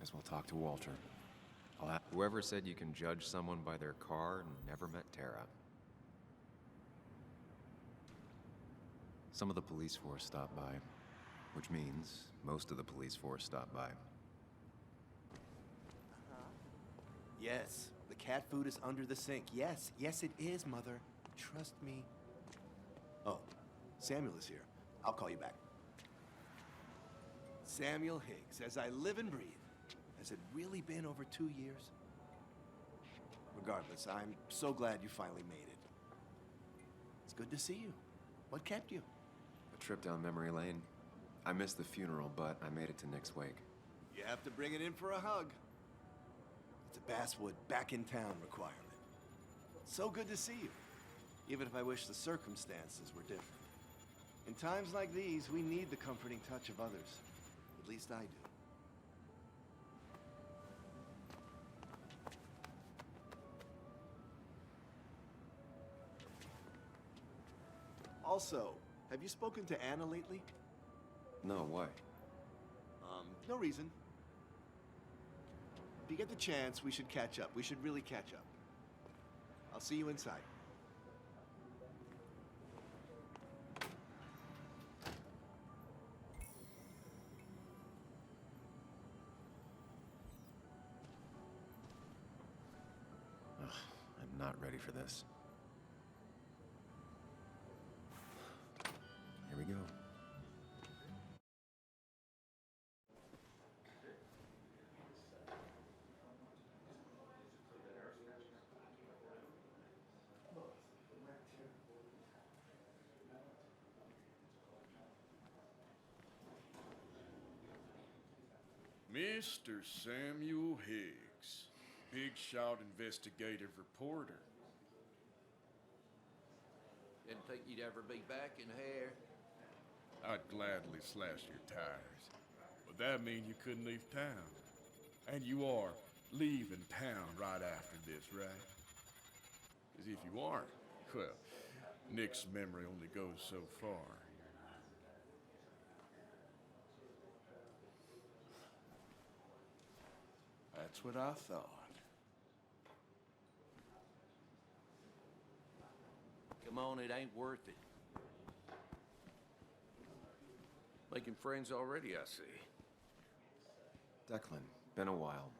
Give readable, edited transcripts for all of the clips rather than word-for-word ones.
Guess we'll talk to Walter. Whoever said you can judge someone by their car never met Tara. Some of the police force stopped by, which means most of the police force stopped by. Yes, the cat food is under the sink. Yes, yes it is, Mother. Trust me. Oh, Samuel is here. I'll call you back. Samuel Higgs, as I live and breathe. Has it really been over 2 years? Regardless, I'm so glad you finally made it. It's good to see you. What kept you? A trip down memory lane. I missed the funeral, but I made it to Nick's wake. You have to bring it in for a hug. It's a Basswood back in town requirement. So good to see you, even if I wish the circumstances were different. In times like these, we need the comforting touch of others. At least I do. Also, have you spoken to Anna lately? No, why? No reason. If you get the chance, we should catch up. We should really catch up. I'll see you inside. Ugh, I'm not ready for this. Here we go. Mr. Samuel Higgs, big shot investigative reporter. Didn't think you'd ever be back in here. I'd gladly slash your tires, but that mean you couldn't leave town. And you are leaving town right after this, right? 'Cause if you aren't, well, Nick's memory only goes so far. That's what I thought. Come on, it ain't worth it. Making friends already, I see. Declan, been a while.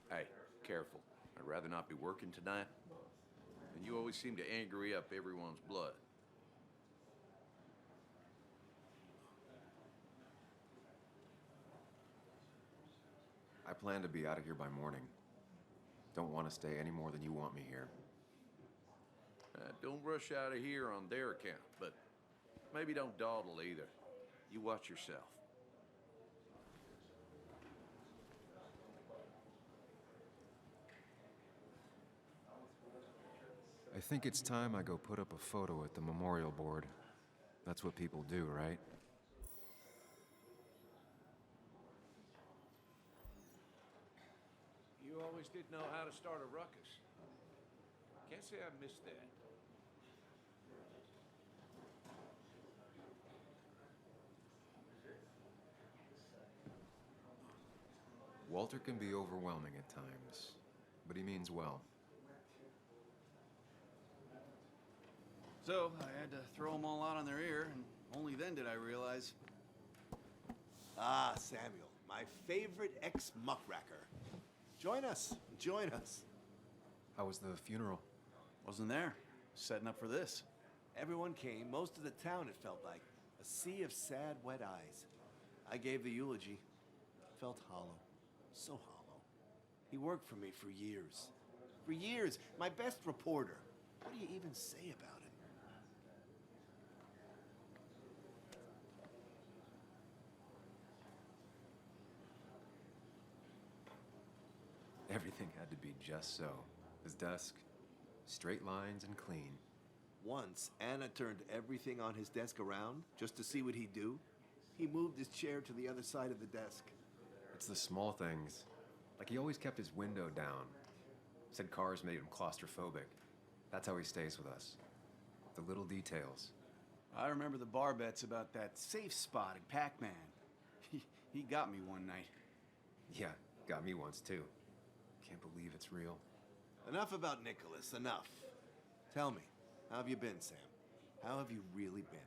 Hey, careful. I'd rather not be working tonight. And you always seem to angry up everyone's blood. I plan to be out of here by morning. Don't want to stay any more than you want me here. Don't rush out of here on their account, but maybe don't dawdle either. You watch yourself. I think it's time I go put up a photo at the memorial board. That's what people do, right? You always did know how to start a ruckus. Can't say I missed that. Walter can be overwhelming at times, but he means well. So, I had to throw them all out on their ear, and only then did I realize. Ah, Samuel, my favorite ex-muckracker. Join us, join us. How was the funeral? Wasn't there. Setting up for this. Everyone came, most of the town, it felt like. A sea of sad, wet eyes. I gave the eulogy. Felt hollow. So hollow. He worked for me for years. For years, my best reporter. What do you even say about it? Everything had to be just so. His desk, straight lines and clean. Once, Anna turned everything on his desk around just to see what he'd do. He moved his chair to the other side of the desk. It's the small things. Like he always kept his window down. Said cars made him claustrophobic. That's how he stays with us. The little details. I remember the bar bets about that safe spot at Pac-Man. He got me one night. Yeah, Got me once, too. Can't believe it's real. Enough about Nicholas, enough. Tell me, how have you been, Sam? How have you really been?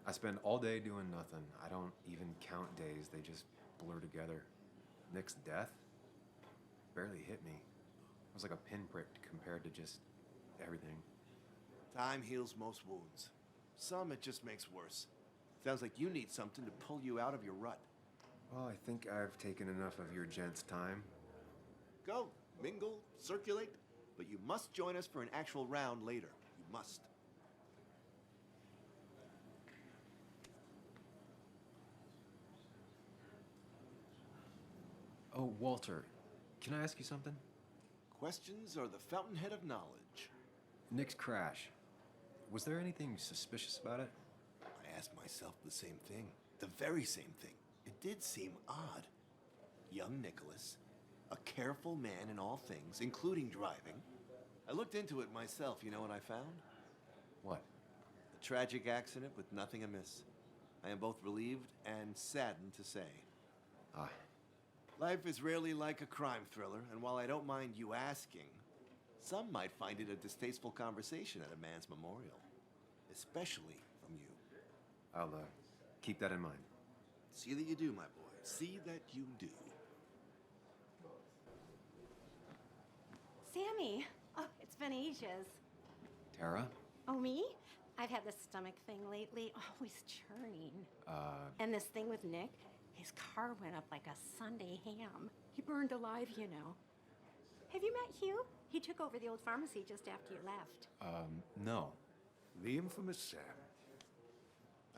I spend all day doing nothing. I don't even count days, they just blur together. Nick's death barely hit me. It was like a pinprick compared to just everything. Time heals most wounds. Some it just makes worse. Sounds like you need something to pull you out of your rut. Well, I think I've taken enough of your gents' time. Go, mingle, circulate, but you must join us for an actual round later. You must. Oh, Walter, can I ask you something? Questions are the fountainhead of knowledge. Nick's crash. Was there anything suspicious about it? I asked myself the same thing. The very same thing. It did seem odd. Young Nicholas, a careful man in all things, including driving. I looked into it myself. You know what I found? What? A tragic accident with nothing amiss. I am both relieved and saddened to say. Ah, Life is rarely like a crime thriller, and while I don't mind you asking, some might find it a distasteful conversation at a man's memorial. Especially from you. I'll, keep that in mind. See that you do, my boy. See that you do. Sammy! Oh, it's been ages. Tara? Oh, me? I've had this stomach thing lately, always churning. And this thing with Nick, his car went up like a Sunday ham. He burned alive, you know. Have you met Hugh? He took over the old pharmacy just after you left. No. The infamous Sam.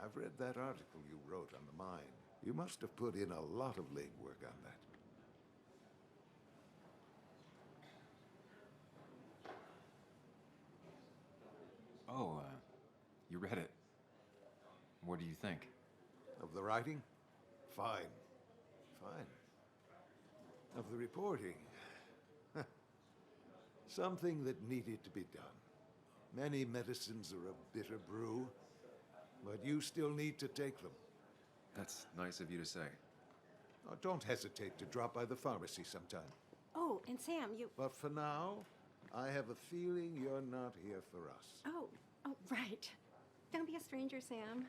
I've read that article you wrote on the mine. You must have put in a lot of legwork on that. Oh, you read it. What do you think? Of the writing? Fine. Fine. Of the reporting? Something that needed to be done. Many medicines are a bitter brew, but you still need to take them. That's nice of you to say. Oh, don't hesitate to drop by the pharmacy sometime. Oh, and Sam, you... But for now, I have a feeling you're not here for us. Oh, right. Don't be a stranger, Sam.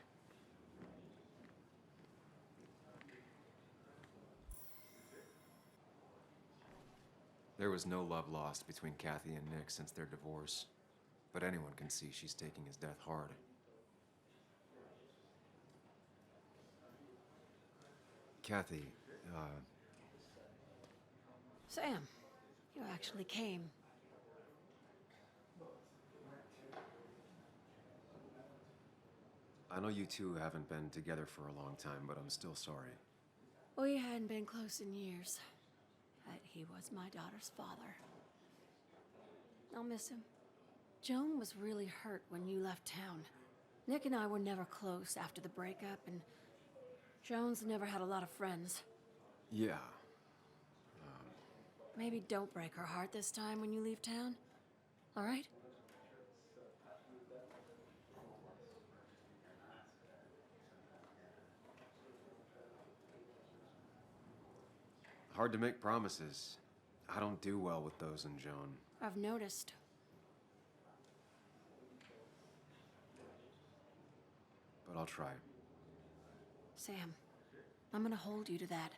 There was no love lost between Kathy and Nick since their divorce, but anyone can see she's taking his death hard. Kathy, Sam, you actually came. I know you two haven't been together for a long time, but I'm still sorry. We hadn't been close in years, but he was my daughter's father. I'll miss him. Joan was really hurt when you left town. Nick and I were never close after the breakup, and Joan's never had a lot of friends. Yeah. Maybe don't break her heart this time when you leave town, all right? Hard to make promises. I don't do well with those in Joan. I've noticed. But I'll try. Sam, I'm gonna hold you to that.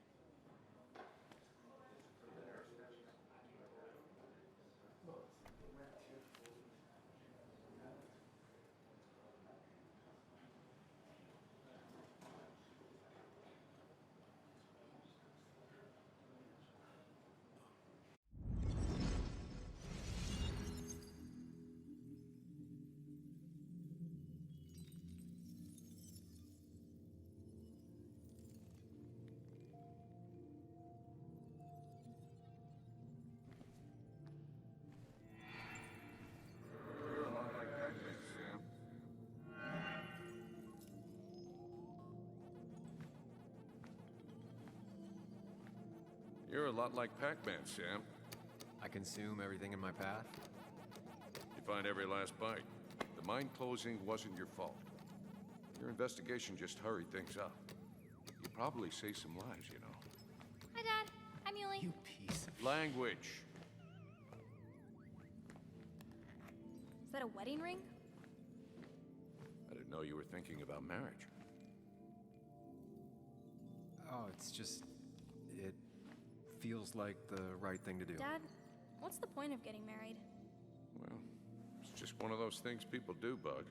You're a lot like Pac-Man, Sam. I consume everything in my path? You find every last bite. The mine closing wasn't your fault. Your investigation just hurried things up. You probably saved some lives, you know. Hi, Dad. I'm Yuli. You piece of... Language. Is that a wedding ring? I didn't know you were thinking about marriage. Oh, it's just... It feels like the right thing to do. Dad, what's the point of getting married? Well, it's just one of those things people do, Bug.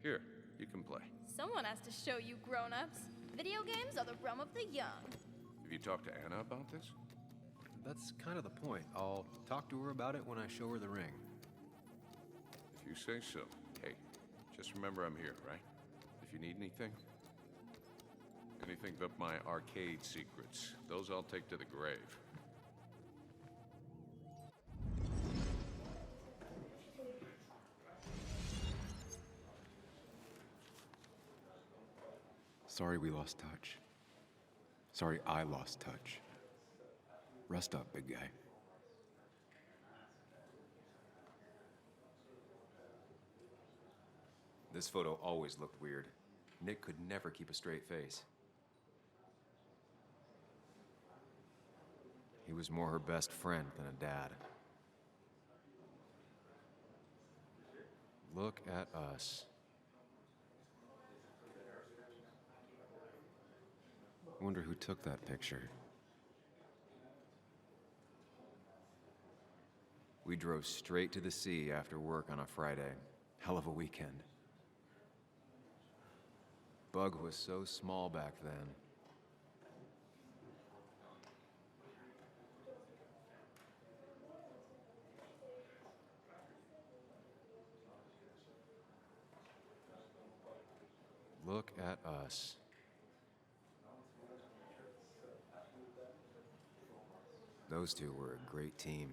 Here, you can play. Someone has to show you grown-ups. Video games are the realm of the young. Have you talked to Anna about this? That's kind of the point. I'll talk to her about it when I show her the ring. If you say so. Hey, just remember I'm here, right? If you need anything. Anything but my arcade secrets. Those I'll take to the grave. Sorry we lost touch. Sorry I lost touch. Rest up, big guy. This photo always looked weird. Nick could never keep a straight face. He was more her best friend than a dad. Look at us. I wonder who took that picture. We drove straight to the sea after work on a Friday. Hell of a weekend. Bug was so small back then. Look at us. Those two were a great team.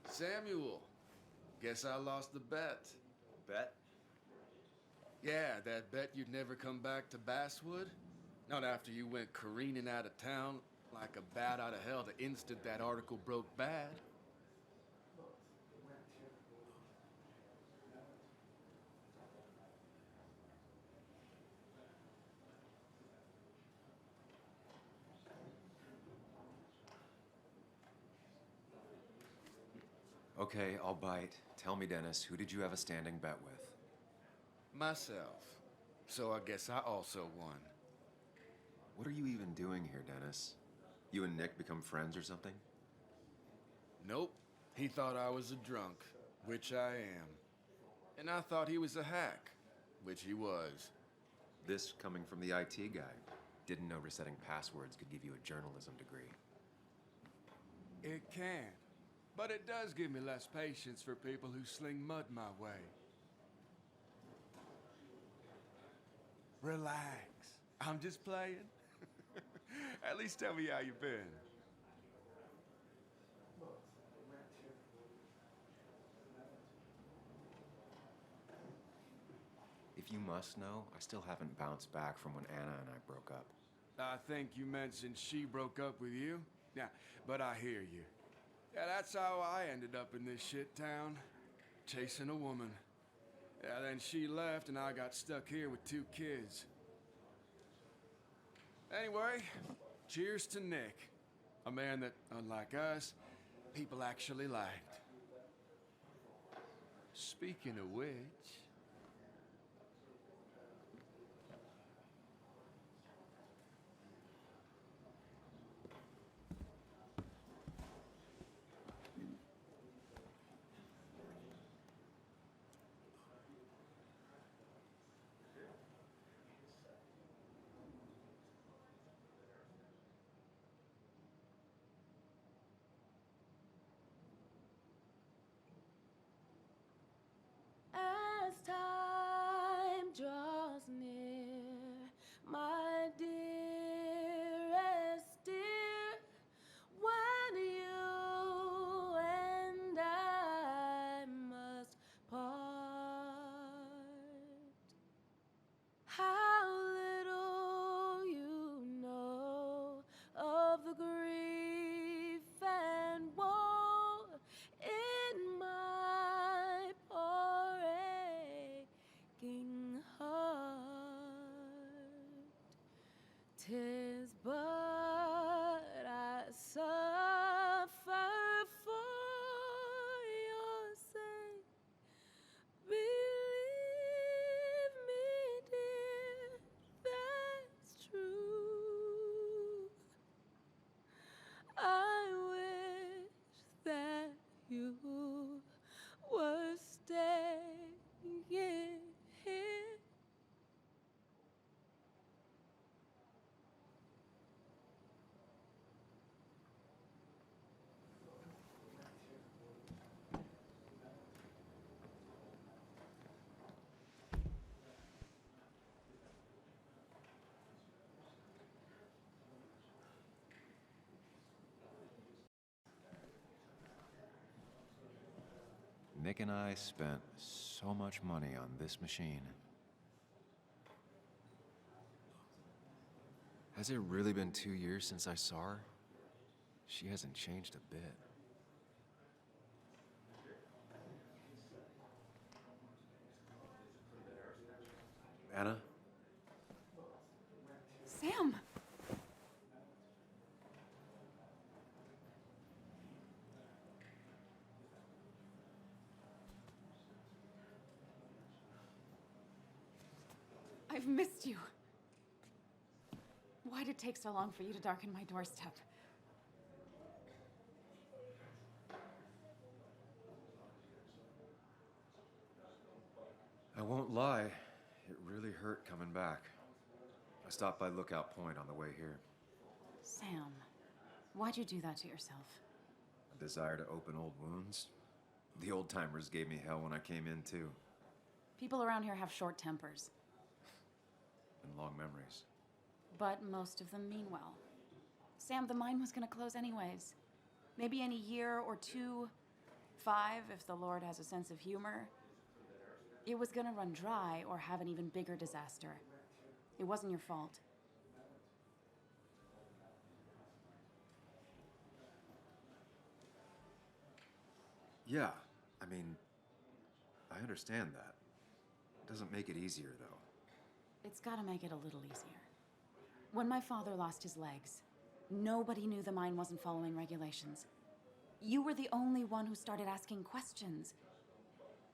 Samuel, guess I lost the bet. Bet? Yeah, that bet you'd never come back to Basswood? Not after you went careening out of town like a bat out of hell the instant that article broke bad. Okay, I'll bite. Tell me, Dennis, who did you have a standing bet with? Myself. So I guess I also won. What are you even doing here, Dennis? You and Nick become friends or something? Nope. He thought I was a drunk, which I am. And I thought he was a hack, which he was. This coming from the IT guy. Didn't know resetting passwords could give you a journalism degree. It can. But it does give me less patience for people who sling mud my way. Relax. I'm just playing. At least tell me how you've been. If you must know, I still haven't bounced back from when Anna and I broke up. I think you mentioned she broke up with you. Yeah, but I hear you. Yeah, that's how I ended up in this shit town. Chasing a woman. Yeah, then she left and I got stuck here with 2 kids. Anyway, cheers to Nick. A man that, unlike us, people actually liked. Speaking of which... As Nick and I spent so much money on this machine. Has it really been 2 years since I saw her? She hasn't changed a bit. Anna? Sam! I've missed you. Why'd it take so long for you to darken my doorstep? I won't lie, it really hurt coming back. I stopped by Lookout Point on the way here. Sam, why'd you do that to yourself? A desire to open old wounds. The old-timers gave me hell when I came in, too. People around here have short tempers, And long memories. but most of them mean well. Sam, the mine was gonna close anyways. Maybe in a year or 2, 5, if the Lord has a sense of humor. It was gonna run dry or have an even bigger disaster. It wasn't your fault. Yeah, I mean, I understand that. It doesn't make it easier, though. It's gotta make it a little easier. When my father lost his legs, nobody knew the mine wasn't following regulations. You were the only one who started asking questions.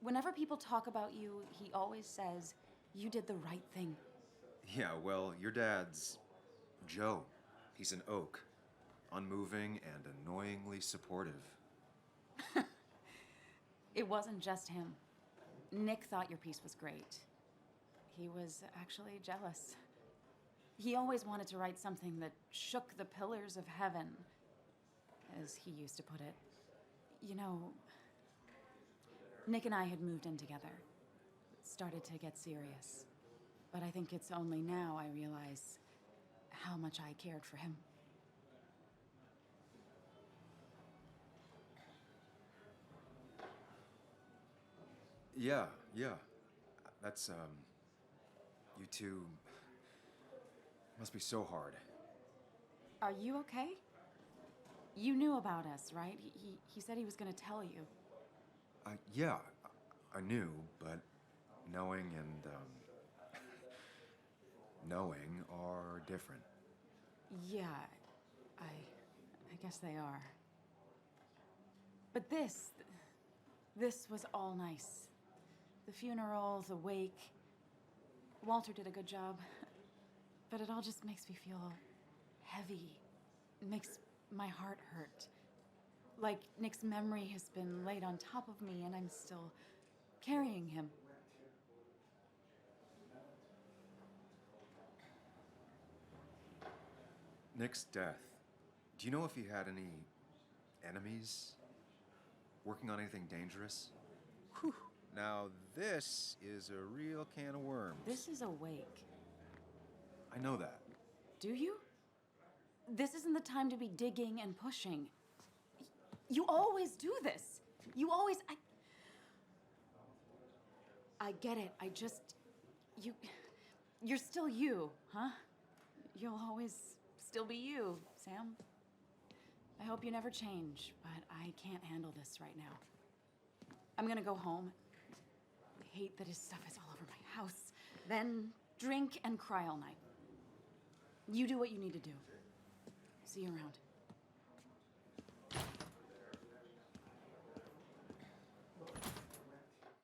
Whenever people talk about you, he always says, you did the right thing. Yeah, well, your dad's Joe. He's an oak. Unmoving and annoyingly supportive. It wasn't just him. Nick thought your piece was great. He was actually jealous. He always wanted to write something that shook the pillars of heaven, as he used to put it. You know, Nick and I had moved in together. It started to get serious. But I think it's only now I realize how much I cared for him. Yeah. That's, you two must be so hard. Are you okay? You knew about us, right? He said he was gonna tell you. Yeah, I knew, but knowing and, knowing are different. Yeah, I guess they are. But this was all nice. The funeral, the wake. Walter did a good job. But it all just makes me feel heavy. It makes my heart hurt. Like Nick's memory has been laid on top of me and I'm still carrying him. Nick's death. Do you know if he had any enemies? Working on anything dangerous? Whew. Now this is a real can of worms. This is a wake. I know that. Do you? This isn't the time to be digging and pushing. You always do this. You always... I get it. You're still you, huh? You'll always still be you, Sam. I hope you never change, but I can't handle this right now. I'm gonna go home. I hate that his stuff is all over my house. Then drink and cry all night. You do what you need to do. See you around.